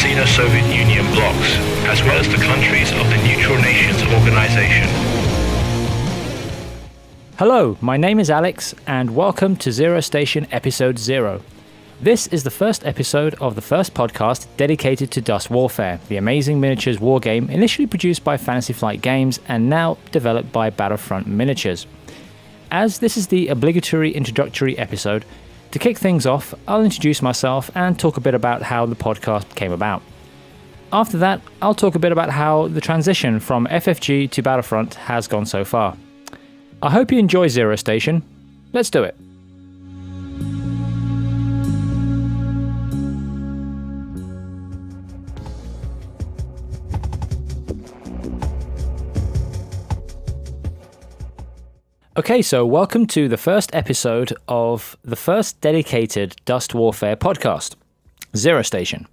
Sino-Soviet Union blocs, as well as the countries of the Neutral Nations Organization. Hello, my name is Alex, and welcome to Zero Station Episode 0. This is the first episode of the first podcast dedicated to Dust Warfare, the amazing miniatures wargame initially produced by Fantasy Flight Games and now developed by Battlefront Miniatures. As this is the obligatory introductory episode, to kick things off, I'll introduce myself and talk a bit about how the podcast came about. After that, I'll talk a bit about how the transition from FFG to Battlefront has gone so far. I hope you enjoy Zero Station. Let's do it. Okay, so welcome to the first episode of the first dedicated Dust Warfare podcast, Zero Station.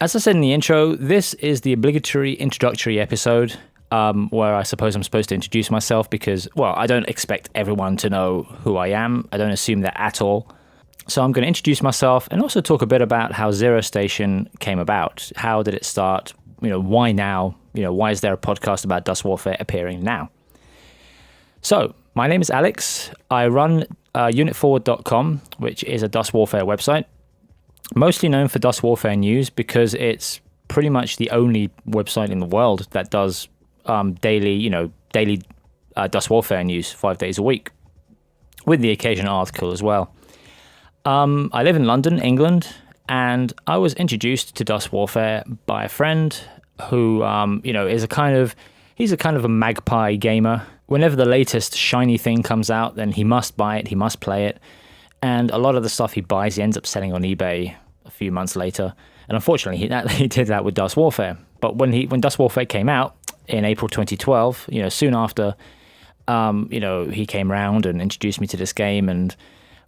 As I said in the intro, this is the obligatory introductory episode where I suppose I'm supposed to introduce myself because, well, I don't expect everyone to know who I am. I don't assume that at all. So I'm going to introduce myself and also talk a bit about how Zero Station came about. How did it start? Why now? Why is there a podcast about Dust Warfare appearing now? So, my name is Alex. I run unitforward.com, which is a Dust Warfare website, mostly known for Dust Warfare news because it's pretty much the only website in the world that does daily Dust Warfare news 5 days a week, with the occasional article as well. I live in London, England, and I was introduced to Dust Warfare by a friend who, is a kind of a magpie gamer. Whenever the latest shiny thing comes out, then he must buy it, he must play it. And a lot of the stuff he buys, he ends up selling on eBay a few months later. And unfortunately, he did that with Dust Warfare. But when Dust Warfare came out in April 2012, soon after, he came around and introduced me to this game. And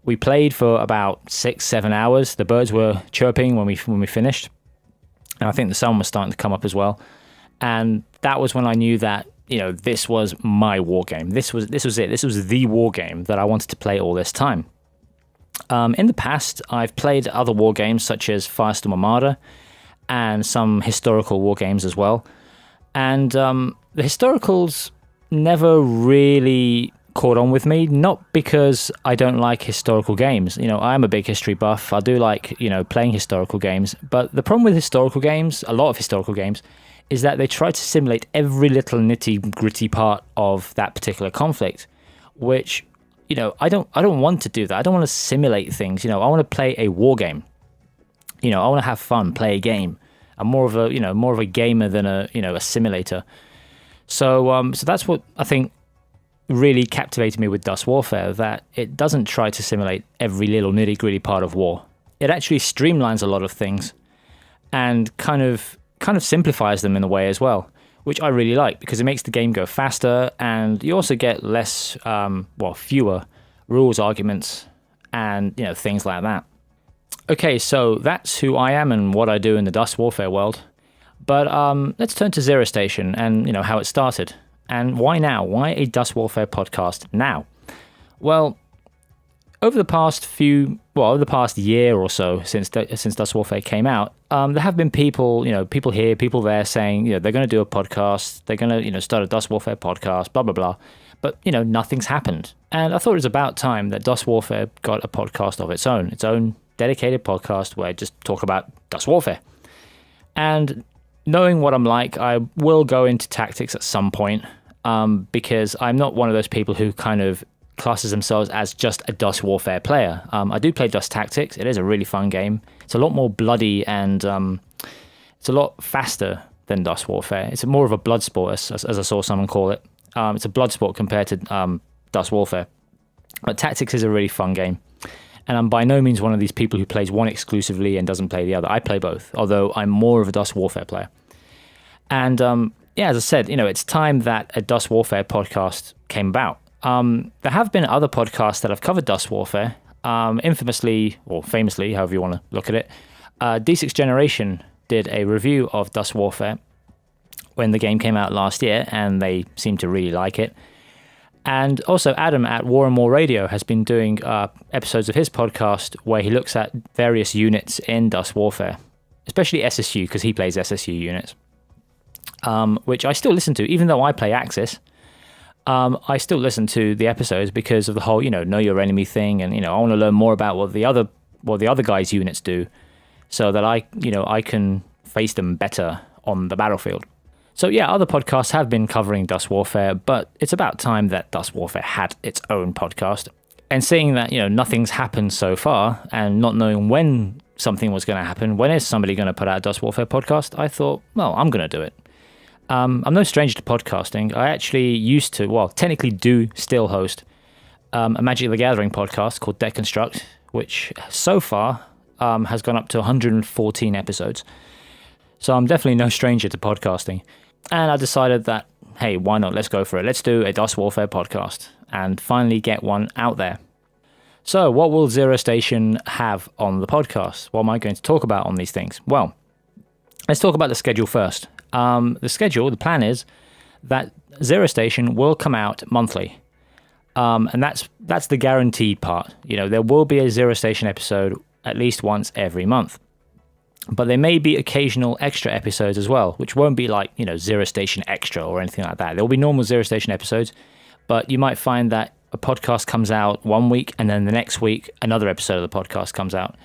we played for about 6-7 hours. The birds were chirping when we finished. And I think the sun was starting to come up as well. And that was when I knew that, this was my war game. This was it. This was the war game that I wanted to play all this time. In the past, I've played other war games such as Firestorm Armada and some historical war games as well. And the historicals never really caught on with me, not because I don't like historical games. I'm a big history buff. I do like, playing historical games. But the problem with historical games, a lot of historical games, is that they try to simulate every little nitty-gritty part of that particular conflict, which, I don't want to do that. I don't want to simulate things. I want to play a war game. I want to have fun, play a game. I'm more of a gamer than a simulator. So that's what I think really captivated me with Dust Warfare, that it doesn't try to simulate every little nitty-gritty part of war. It actually streamlines a lot of things and kind of simplifies them in a way as well, which I really like because it makes the game go faster and you also get fewer rules arguments and things like that. Okay, so that's who I am and what I do in the Dust Warfare world. But let's turn to Zero Station and how it started. And why now? Why a Dust Warfare podcast now? Well, over the past year or so since Dust Warfare came out, there have been people here, people there saying, they're going to do a podcast, they're going to, start a Dust Warfare podcast, blah, blah, blah. But, nothing's happened. And I thought it was about time that Dust Warfare got a podcast of its own dedicated podcast where I just talk about Dust Warfare. And knowing what I'm like, I will go into tactics at some point, because I'm not one of those people who kind of classes themselves as just a Dust Warfare player. I do play Dust Tactics. It is a really fun game. It's a lot more bloody and it's a lot faster than Dust Warfare. It's more of a blood sport, as I saw someone call it. It's a blood sport compared to Dust Warfare. But Tactics is a really fun game. And I'm by no means one of these people who plays one exclusively and doesn't play the other. I play both, although I'm more of a Dust Warfare player. And as I said, it's time that a Dust Warfare podcast came about. There have been other podcasts that have covered Dust Warfare, infamously, or famously, however you want to look at it. D6 Generation did a review of Dust Warfare when the game came out last year, and they seemed to really like it. And also Adam at War and More Radio has been doing episodes of his podcast where he looks at various units in Dust Warfare. especially SSU, because he plays SSU units, which I still listen to, even though I play Axis. I still listen to the episodes because of the whole, know your enemy thing, and I want to learn more about what the other guys' units do, so that I can face them better on the battlefield. So yeah, other podcasts have been covering Dust Warfare, but it's about time that Dust Warfare had its own podcast. And seeing that, nothing's happened so far, and not knowing when something was going to happen, when is somebody going to put out a Dust Warfare podcast, I thought, well, I'm going to do it. I'm no stranger to podcasting. I actually technically do still host a Magic the Gathering podcast called Deconstruct, which so far has gone up to 114 episodes. So I'm definitely no stranger to podcasting. And I decided that, hey, why not? Let's go for it. Let's do a Dust Warfare podcast and finally get one out there. So what will Zero Station have on the podcast? What am I going to talk about on these things? Well, let's talk about the schedule first. The plan is that Zero Station will come out monthly. And that's the guaranteed part. There will be a Zero Station episode at least once every month. But there may be occasional extra episodes as well, which won't be like, Zero Station Extra or anything like that. There will be normal Zero Station episodes, but you might find that a podcast comes out one week and then the next week another episode of the podcast comes out.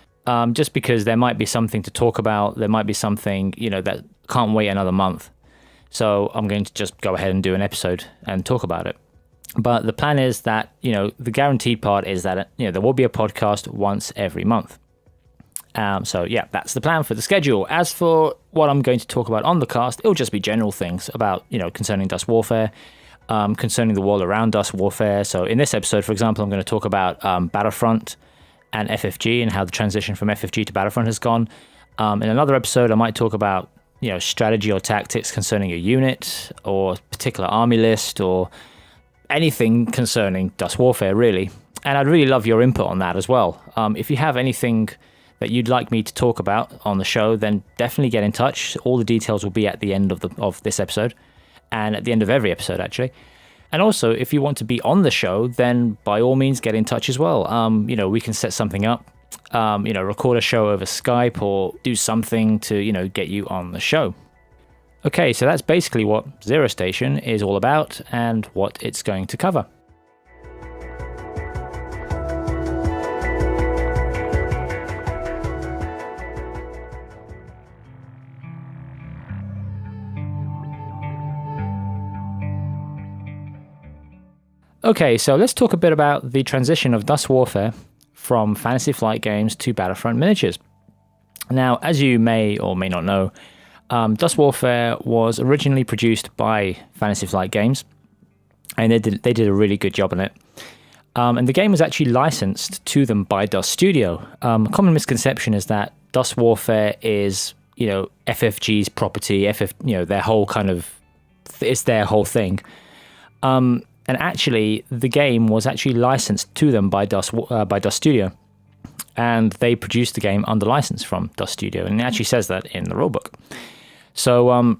Just because there might be something to talk about, there might be something, that can't wait another month. So I'm going to just go ahead and do an episode and talk about it. But the plan is that, the guaranteed part is that, there will be a podcast once every month. So yeah, that's the plan for the schedule. As for what I'm going to talk about on the cast, it'll just be general things about, concerning Dust Warfare, concerning the world around Dust Warfare. So in this episode, for example, I'm going to talk about Battlefront and FFG and how the transition from FFG to Battlefront has gone. In another episode, I might talk about, strategy or tactics concerning a unit or particular army list or anything concerning Dust Warfare, really. And I'd really love your input on that as well. If you have anything that you'd like me to talk about on the show, then definitely get in touch. All the details will be at the end of this episode, and at the end of every episode, actually. And also, if you want to be on the show, then by all means get in touch as well. We can set something up, record a show over Skype or do something to, get you on the show. Okay, so that's basically what Zero Station is all about and what it's going to cover. Okay, so let's talk a bit about the transition of Dust Warfare from Fantasy Flight Games to Battlefront miniatures. Now, as you may or may not know, Dust Warfare was originally produced by Fantasy Flight Games, and they did a really good job on it. And the game was actually licensed to them by Dust Studio. A common misconception is that Dust Warfare is, FFG's property, their whole it's their whole thing. And actually, the game was actually licensed to them by Dust Studio, and they produced the game under license from Dust Studio, and it actually says that in the rulebook. So, in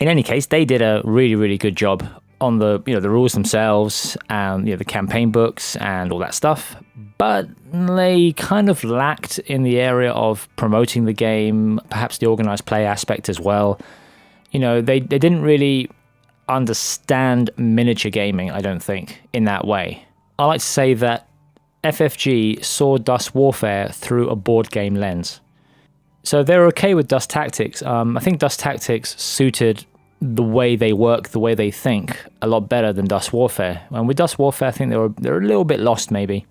any case, they did a really, really good job on the rules themselves and the campaign books and all that stuff. But they kind of lacked in the area of promoting the game, perhaps the organized play aspect as well. They didn't really understand miniature gaming, I don't think, in that way. I like to say that FFG saw Dust Warfare through a board game lens. So they're okay with Dust Tactics. I think Dust Tactics suited the way they work, the way they think, a lot better than Dust Warfare. And with Dust Warfare, I think they're a little bit lost, maybe.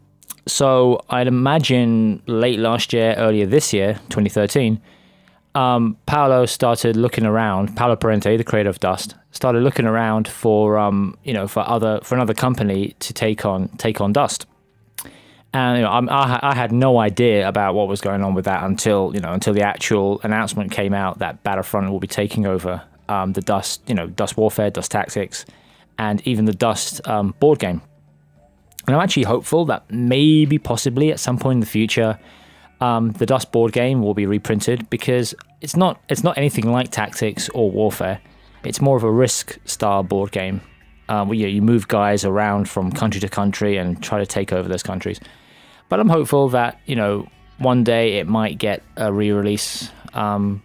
So I'd imagine late last year, earlier this year, 2013, Paolo started looking around. Paolo Parente, the creator of Dust, started looking around for another company to take on Dust. And I had no idea about what was going on with that until the actual announcement came out that Battlefront will be taking over the Dust, Dust Warfare, Dust Tactics, and even the Dust board game. And I'm actually hopeful that maybe, possibly, at some point in the future, the Dust board game will be reprinted, because it's not anything like Tactics or Warfare. It's more of a Risk-style board game where you move guys around from country to country and try to take over those countries. But I'm hopeful that one day it might get a re-release.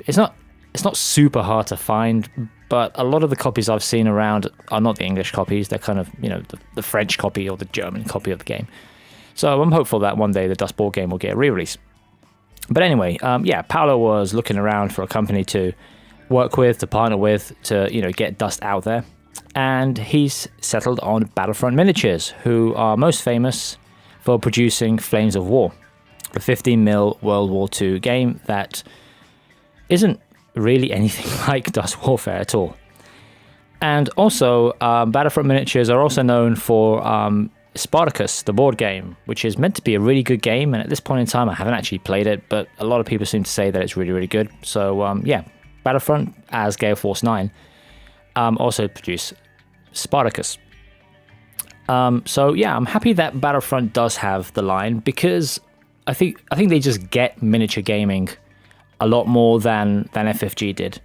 It's not super hard to find, but a lot of the copies I've seen around are not the English copies. They're kind of, the French copy or the German copy of the game. So I'm hopeful that one day the Dust board game will get a re-release. But anyway, Paolo was looking around for a company to work with, to partner with, to, get Dust out there. And he's settled on Battlefront Miniatures, who are most famous for producing Flames of War, a 15mm World War II game that isn't really anything like Dust Warfare at all. And also, Battlefront Miniatures are also known for Spartacus, the board game, which is meant to be a really good game, and at this point in time I haven't actually played it, but a lot of people seem to say that it's really, really good. So Battlefront, as Gale Force 9, also produce Spartacus. I'm happy that Battlefront does have the line, because I think they just get miniature gaming a lot more than FFG did.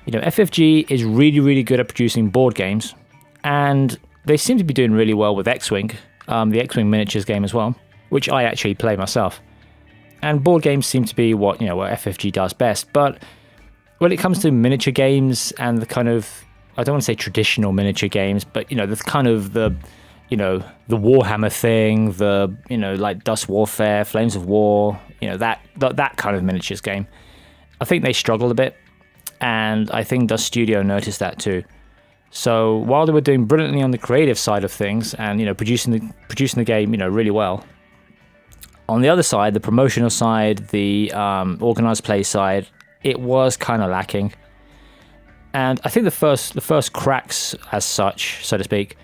FFG is really, really good at producing board games, and they seem to be doing really well with X-Wing, the X-Wing miniatures game as well, which I actually play myself. And board games seem to be what FFG does best. But when it comes to miniature games and the kind of, I don't want to say traditional miniature games, but the kind of the Warhammer thing, like Dust Warfare, Flames of War, that kind of miniatures game, I think they struggled a bit, and I think Dust Studio noticed that too. So while they were doing brilliantly on the creative side of things and producing the game really well, on the other side, the promotional side, the organized play side, it was kind of lacking. And I think the first cracks, as such, so to speak,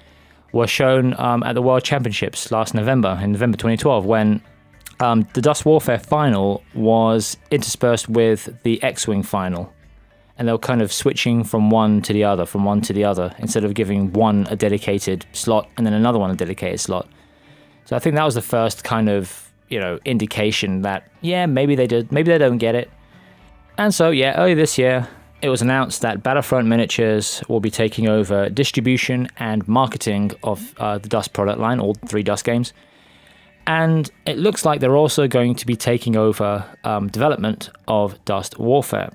were shown at the World Championships last November, in November 2012, when the Dust Warfare final was interspersed with the X-Wing final. And they were kind of switching from one to the other, instead of giving one a dedicated slot and then another one a dedicated slot. So I think that was the first kind of, indication that, maybe they did, maybe they don't get it. And so, earlier this year, it was announced that Battlefront Miniatures will be taking over distribution and marketing of the Dust product line, all 3 Dust games. And it looks like they're also going to be taking over development of Dust Warfare.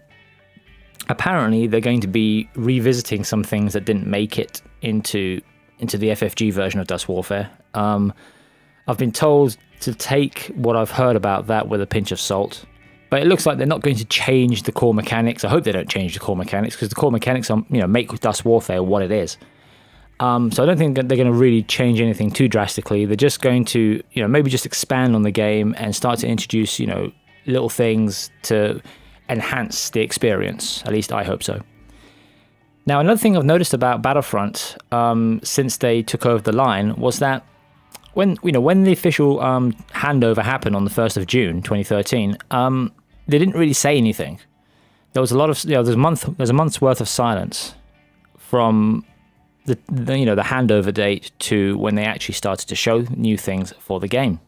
Apparently, they're going to be revisiting some things that didn't make it into the FFG version of Dust Warfare. I've been told to take what I've heard about that with a pinch of salt. But it looks like they're not going to change the core mechanics. I hope they don't change the core mechanics, because the core mechanics are, make Dust Warfare what it is. So I don't think that they're going to really change anything too drastically. They're just going to, maybe just expand on the game and start to introduce, little things to enhance the experience. At least I hope so. Now, another thing I've noticed about Battlefront since they took over the line was that when the official handover happened on the 1st of June 2013, they didn't really say anything. There was a lot of there's a month's worth of silence from the handover date to when they actually started to show new things for the game.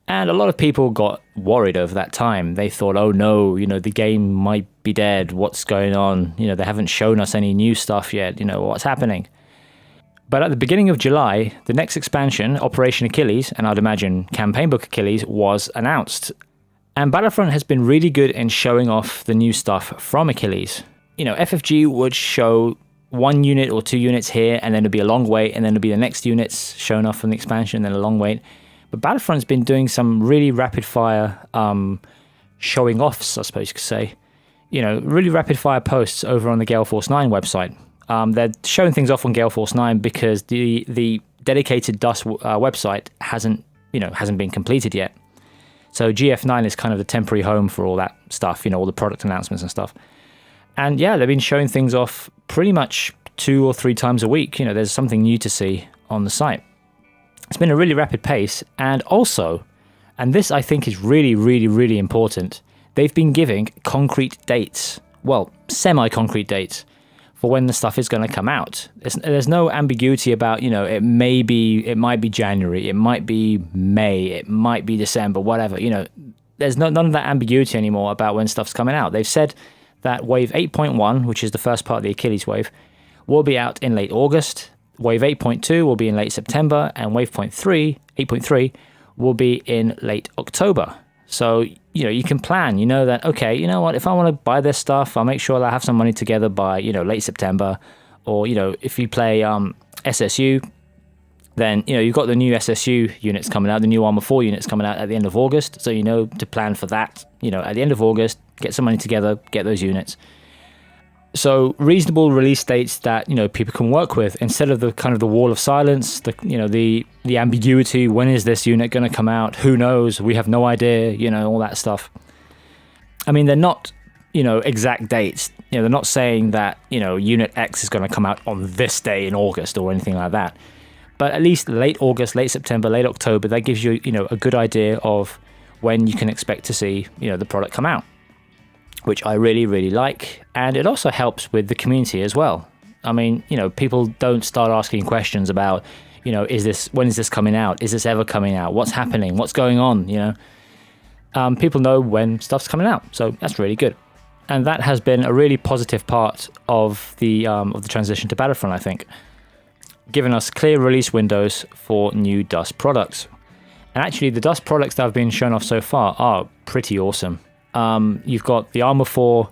And a lot of people got worried over that time. They thought, oh no, the game might be dead. What's going on? They haven't shown us any new stuff yet. What's happening? But at the beginning of July, the next expansion, Operation Achilles, and I'd imagine Campaign Book Achilles, was announced. And Battlefront has been really good in showing off the new stuff from Achilles. FFG would show 1 unit or 2 units here, and then it'd be a long wait, and then it'd be the next units shown off from the expansion, and then a long wait. But Battlefront's been doing some really rapid-fire showing offs, I suppose you could say. Really rapid-fire posts over on the Gale Force 9 website. They're showing things off on Gale Force 9 because the dedicated Dust website hasn't been completed yet. So GF9 is kind of the temporary home for all that stuff, all the product announcements and stuff. And they've been showing things off pretty much 2 or 3 times a week. There's something new to see on the site. It's been a really rapid pace, and also, and this I think is really, really, really important, they've been giving concrete dates, well, semi-concrete dates, for when the stuff is going to come out. There's no ambiguity about, it might be January, it might be May, it might be December, whatever, there's none of that ambiguity anymore about when stuff's coming out. They've said that Wave 8.1, which is the first part of the Achilles wave, will be out in late August. Wave 8.2 will be in late September, and Wave 8.3 will be in late October. So you can plan. You know that, okay, you know what, if I want to buy this stuff, I'll make sure that I have some money together by, late September. Or, if you play SSU, then, you've got the new SSU units coming out, the new Armor 4 units coming out at the end of August. So, to plan for that, at the end of August, get some money together, get those units. So reasonable release dates that, people can work with instead of the kind of the wall of silence, the ambiguity. When is this unit going to come out? Who knows? We have no idea, all that stuff. I mean, they're not, exact dates. They're not saying that, Unit X is going to come out on this day in August or anything like that. But at least late August, late September, late October, that gives you, a good idea of when you can expect to see, the product come out, which I really, really like. And it also helps with the community as well. I mean, people don't start asking questions about, when is this coming out? Is this ever coming out? What's happening? What's going on? People know when stuff's coming out. So that's really good. And that has been a really positive part of the transition to Battlefront, I think, giving us clear release windows for new Dust products. And actually, the Dust products that have been shown off so far are pretty awesome. You've got the Armor 4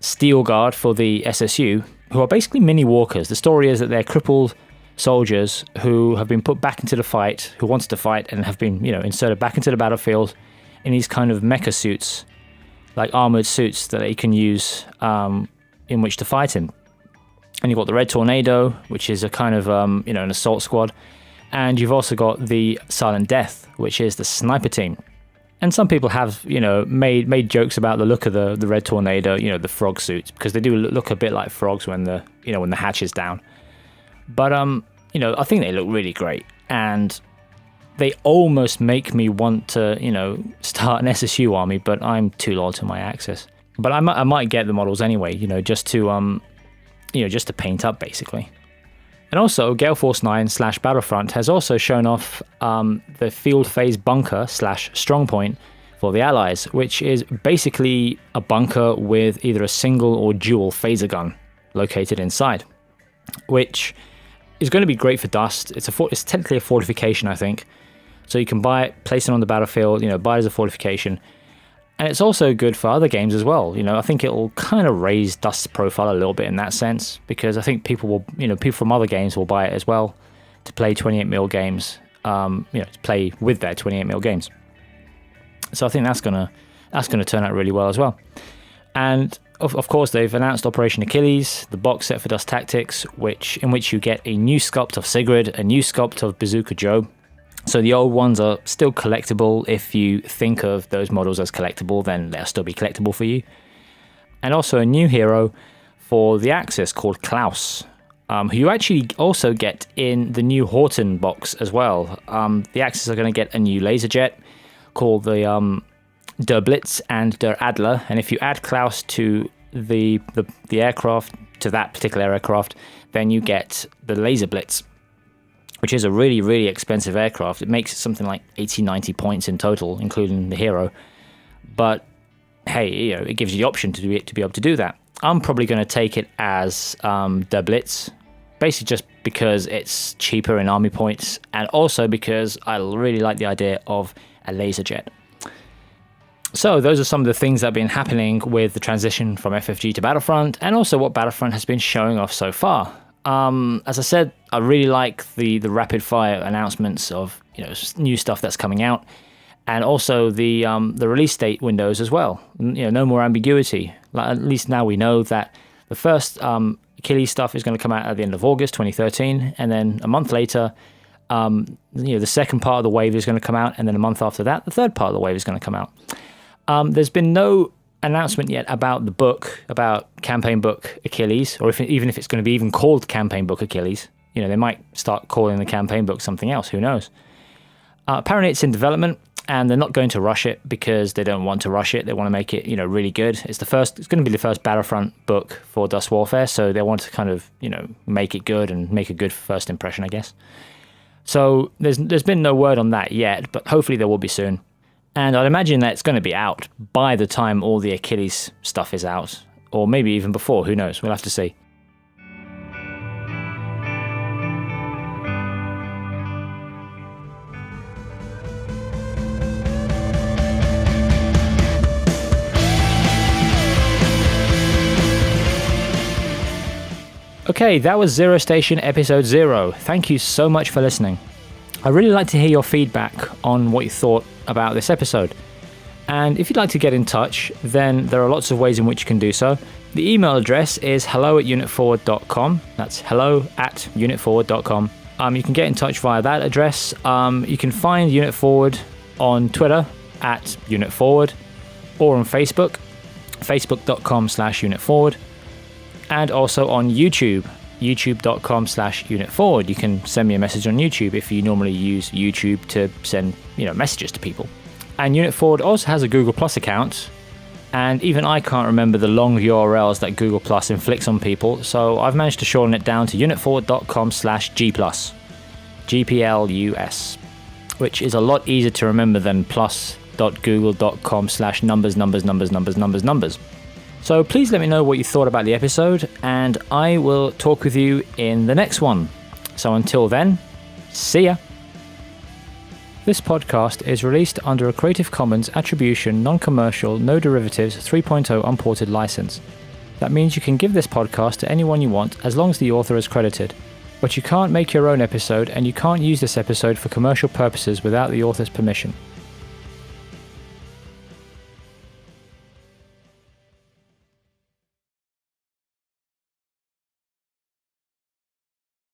Steel Guard for the SSU, who are basically mini walkers. The story is that they're crippled soldiers who have been put back into the fight, who wanted to fight, and have been, inserted back into the battlefield in these kind of mecha suits, like armored suits that they can use in which to fight in. And you've got the Red Tornado, which is a kind of, an assault squad. And you've also got the Silent Death, which is the sniper team. And some people have, made jokes about the look of the Red Tornado, the frog suits, because they do look a bit like frogs when the hatch is down. But, I think they look really great. And they almost make me want to, start an SSU army, but I'm too loyal to my Axis. But I might get the models anyway, just to paint up, basically. And also, Gale Force 9 / Battlefront has also shown off the field phase bunker / strongpoint for the Allies, which is basically a bunker with either a single or dual phaser gun located inside, which is going to be great for Dust. It's technically a fortification, I think. So you can buy it, place it on the battlefield, buy it as a fortification. And it's also good for other games as well. I think it'll kind of raise Dust's profile a little bit in that sense, because I think people from other games will buy it as well to play 28mm games, to play with their 28mm games. So I think that's gonna turn out really well as well. And of course, they've announced Operation Achilles, the box set for Dust Tactics, in which you get a new sculpt of Sigrid, a new sculpt of Bazooka Joe. So the old ones are still collectible. If you think of those models as collectible, then they'll still be collectible for you. And also a new hero for the Axis called Klaus, who you actually also get in the new Horton box as well. The Axis are going to get a new laser jet called the Der Blitz and Der Adler. And if you add Klaus to the aircraft, to that particular aircraft, then you get the Laser Blitz, which is a really, really expensive aircraft. It makes something like 80, 90 points in total, including the hero. But hey, it gives you the option to be able to do that. I'm probably going to take it as Der Blitz, basically just because it's cheaper in army points, and also because I really like the idea of a laser jet. So those are some of the things that have been happening with the transition from FFG to Battlefront, and also what Battlefront has been showing off so far. As I said, I really like the rapid fire announcements of new stuff that's coming out, and also the release date windows as well. No more ambiguity. At least now we know that the first Achilles stuff is going to come out at the end of August 2013, and then a month later, the second part of the wave is going to come out, and then a month after that, the third part of the wave is going to come out. There's been no announcement yet about the book, about campaign book Achilles, or even if it's going to be even called campaign book Achilles. They might start calling the campaign book something else, who knows. Apparently it's in development, and they're not going to rush it because they don't want to rush it. They want to make it really good. It's going to be the first Battlefront book for Dust Warfare, so they want to kind of make it good and make a good first impression, I guess. So there's been no word on that yet, but hopefully there will be soon. And I'd imagine that it's going to be out by the time all the Achilles stuff is out, or maybe even before, who knows, we'll have to see. Okay, that was Zero Station episode 0. Thank you so much for listening. I'd really like to hear your feedback on what you thought about this episode. And if you'd like to get in touch, then there are lots of ways in which you can do so. The email address is hello@unitforward.com. That's hello@unitforward.com. You can get in touch via that address. You can find Unit Forward on Twitter @unitforward, or on Facebook, facebook.com/unitforward, and also on YouTube, youtube.com/unitforward. You can send me a message on YouTube if you normally use YouTube to send messages to people. And Unit Forward also has a Google Plus account, and even I can't remember the long URLs that Google Plus inflicts on people, so I've managed to shorten it down to unitforward.com/gplus, GPLUS, which is a lot easier to remember than plus.google.com/numbers. So please let me know what you thought about the episode, and I will talk with you in the next one. So until then, see ya. This podcast is released under a Creative Commons Attribution, Non-Commercial, No Derivatives 3.0 Unported license. That means you can give this podcast to anyone you want as long as the author is credited. But you can't make your own episode, and you can't use this episode for commercial purposes without the author's permission.